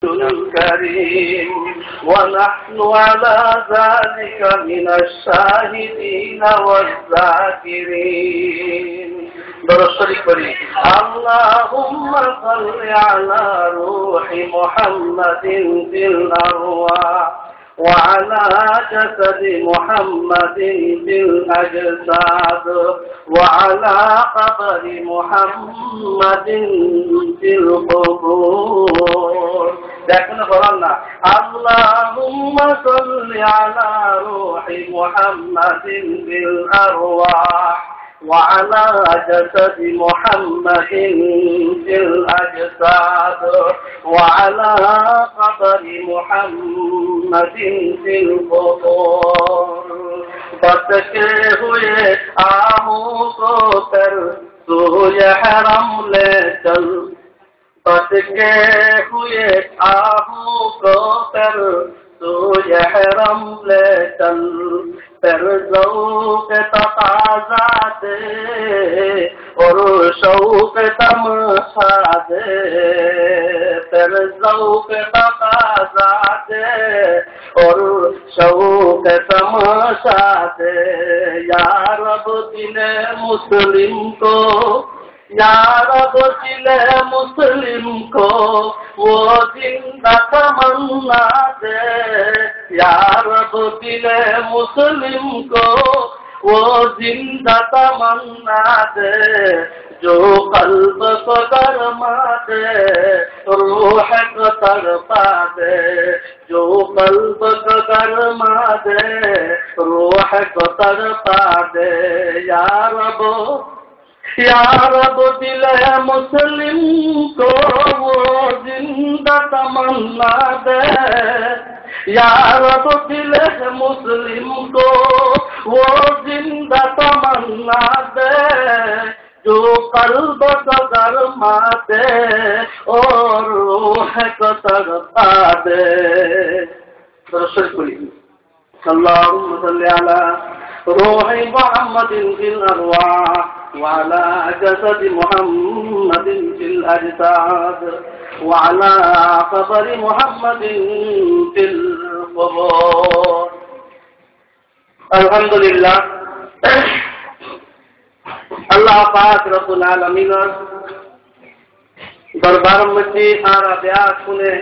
الكريم ونحن على ذلك من الشاهدين والذاكرين اللهم صل على روح محمد في الأرواح وعلى جسد محمد في الأجساد وعلى قبر محمد في القبور. দেখুন বলেন না اللهم صل على روح محمد في الأرواح وعلى جسد محمد في الأجساد وعلى قبر محمد في القبور. بتके हुए आहू को कर सूय हरम ले चल बतके हुए आहू को कर सूय हरम ले चल फिर ज़ौक़ तक़ाज़ा दे और शौक़ तमशा दे फिर ज़ौक़ तक़ाज़ा दे और शौक़ तमशा दे या रब दिले मुस्लिम को या रब दिले मुस्लिम को वो जिंदा तमन्ना दे या रब दिले मुस्लिम को वो जिंदा तमन्ना दे जो कल्ब को गरमा दे रूह को तड़पा दे जो कल्ब को गरमा दे रूह को तड़पा दे या रब दिले मुस्लिम को वो जिंदा तमन्ना दे या रब दिले मुस्लिम को वो जिंदा तमन्ना दे जो कल्ब को गरमा दे और रूह को तड़पा दे. اللهم صل على روح محمد في الأرواح وعلى جسد محمد في الأجساد وعلى قبر محمد في القبور. الحمد لله अल्लाह पाक रब्बुल आलमीन दरबार मध्य आरा ब्यास শুনে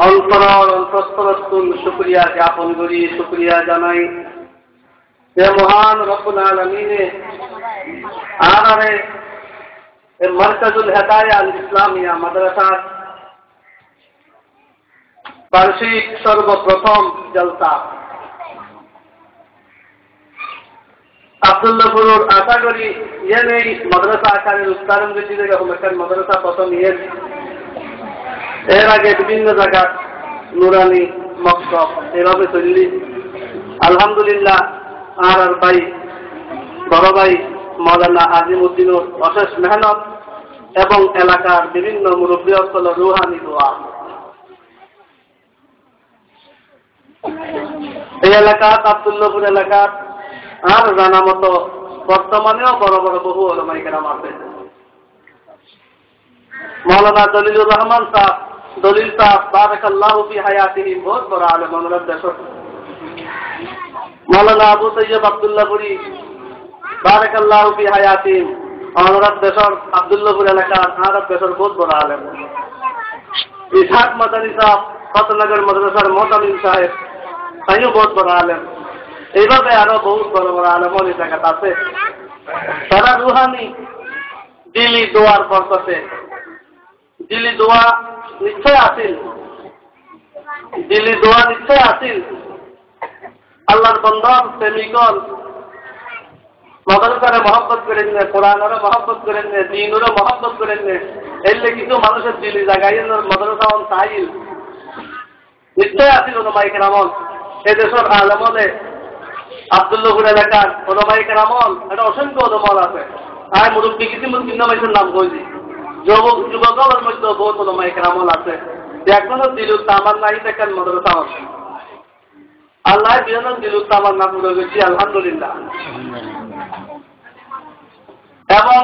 অন্তর অন্তঃস্থল শুকরিয়া জ্ঞাপন করি শুকরিয়া জানাই যে মহান রব্বুল আলামিনে আরারে মারকাজুল হিদায়াহ আল ইসলামিয়া মাদ্রাসা বার্ষিক সর্বপ্রথম জলসা আব্দুল্লাহপুর আশা করি এই মাদ্রাসা আকারের উত্তরণ দিতে এরকম একটা মাদ্রাসা প্রথম এর আগে বিভিন্ন জায়গা নুরানি মক্তব এভাবে চললি আলহামদুলিল্লাহ আর ভাই বড় ভাই মৌলানা আজিমউদ্দিনের অশেষ মেহনত এবং এলাকার বিভিন্ন মুরব্বী অঞ্চল রুহানি দোয়া এই এলাকাত আব্দুল্লাহপুর এলাকাত আর জানা মতো বর্তমানেও বড় বড় বহু ওলামায়ে কেরাম আছে. মৌলানা দলিলুর রহমান সাহেব দলিল সাহেব বারাকাল্লাহু ফি হায়াতিহি বহুত বড় আলেম আমাদের দেশের. মৌলানা আবু তৈয়ব আব্দুল্লাহপুরি বারাকাল্লাহু ফি হায়াতিহি আমাদের দেশের আব্দুল্লাহপুর এলাকার আমাদের দেশের বহুত বড় আলেম. ইসহাক মাদানী সাহেব ফতেনগর মাদ্রাসার মোতামিম সাহেব তাইও বহুত বড় আলেম. এইভাবে আরো বহুত বড় বড় আলেম এই জায়গাতে আছে. তারা রুহানি দিলি দোয়ার বরকতে দিলি দোয়া নিশ্চয় আসিল দিলি দোয়া নিশ্চয় আসিল আল্লাহর বন্ধন প্রেমিকল মাদ্রাসারে মহব্বত করেন নে কোরআনেরও মহব্বত করেন নে দ্বীনেরও মহব্বত করেন নে এলে কিছু মানুষের দিলি জায়গায় মাদ্রাসা চাইল নিশ্চয় আসিল ওলামায়ে কেরাম এদেশের আলেমলে আব্দুল্লাহপুর এলাকার ওলামায়ে কেরাম এটা অসংখ্য ওলামা আছে. আর মুরব্বী কিছু মানুষের নাম কইছি যুবকদের মধ্যে বহুত ওলামায়ে কেরাম আছে. এখনো দিলুত আমার নাই দেখেন মাদ্রাসা আল্লাহ বিয়ান দিলুত আমার নাম পুরো গেছি আলহামদুলিল্লাহ. এবং